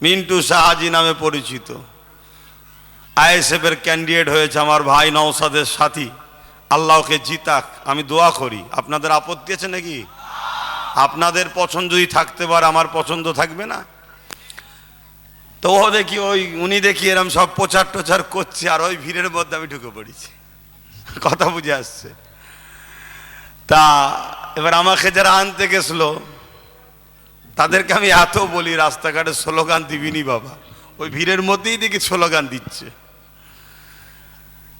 মিন্টু শাহাজি নামে পরিচিত, আইএসএফের ক্যান্ডিডেট হয়েছে আমার ভাই নওশাদের সাথী। আল্লাহকে জিতাক, আমি দোয়া করি। আপনাদের আপত্তি আছে নাকি? আপনাদের পছন্দ যদি থাকতে পারে, আমার পছন্দ থাকবে না? তো ও দেখি উনি দেখি এরম সব প্রচার টোচার করছে, আর ওই ভিড়ের মধ্যে আমি ঢুকে পড়েছি। কথা বুঝে আসছে? তা এবার আমাকে যারা আনতে গেছিল তাদেরকে আমি এত বলি, রাস্তাঘাটে স্লোগান দিবিনি বাবা, ওই ভিড়ের মধ্যেই দেখি স্লোগান দিচ্ছে।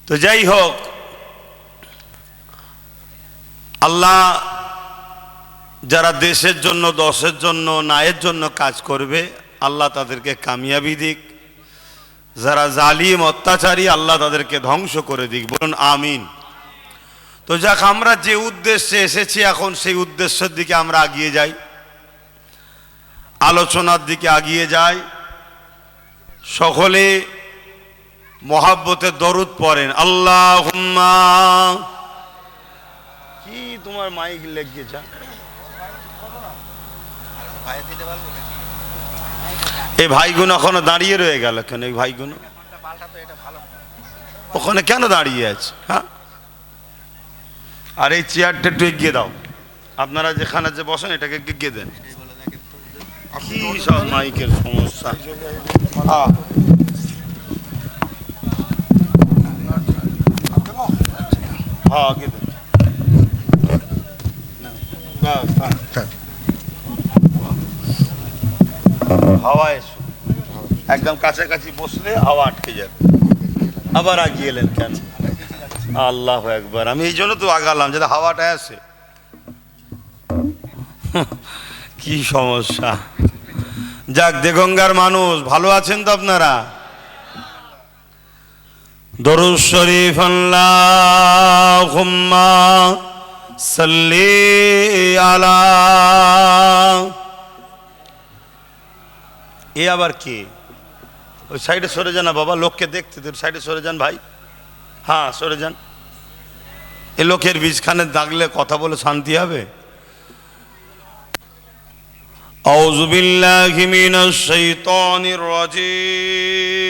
তো যাই হোক, আল্লাহ যারা দেশের জন্য, দশের জন্য, ন্যায়ের জন্য কাজ করবে, আল্লাহ তাদেরকে কামিয়াবি দিক। যারা জালিম অত্যাচারী, আল্লাহ তাদেরকে ধ্বংস করে দিক। বলুন আমিন। তো যাক, আমরা যে উদ্দেশ্যে এসেছি এখন সেই উদ্দেশ্যের দিকে আমরা এগিয়ে যাই, আলোচনার দিকে এগিয়ে যাই। সকলে মহাব্বতে দরুদ পড়েন। আল্লাহুম্মা। কি তোমার মাইক লেগে যা, এই ভাইগুলো এখনো দাঁড়িয়ে রয়ে গেল কেন? এই ভাইগুলো ওখানে কেন দাঁড়িয়ে আছে? হ্যাঁ, আর এই চেয়ারটা একটু এগিয়ে দাও। আপনারা যেখানে যে বসেন এটাকে এগিয়ে দেন। কি সব মাইকের সমস্যা। হ্যাঁ, আগে দেন। হাওয়া এসো, একদম কাছাকাছি বসলে হাওয়া আটকে যাবে। আবার আগিয়ে এলেন কেন? আল্লাহ একবার, আমি এই জন্য তো আগালাম যাতে হাওয়াটা আসে। কি সমস্যা। যাক, দেগঙ্গার মানুষ ভালো আছেন তো আপনারা? দরুদ শরীফ আল্লাহুম্মা সাল্লি আলা। এ আবার কে? ওই সাইডে সরে যান না বাবা, লোককে দেখতে দিন। সাইডে সরে যান ভাই, হ্যাঁ সরে যান। এ লোকের বীজখানে দাগলে কথা বলে শান্তি হবে। আউযু বিল্লাহি মিনাশ শাইতানির রাজীম।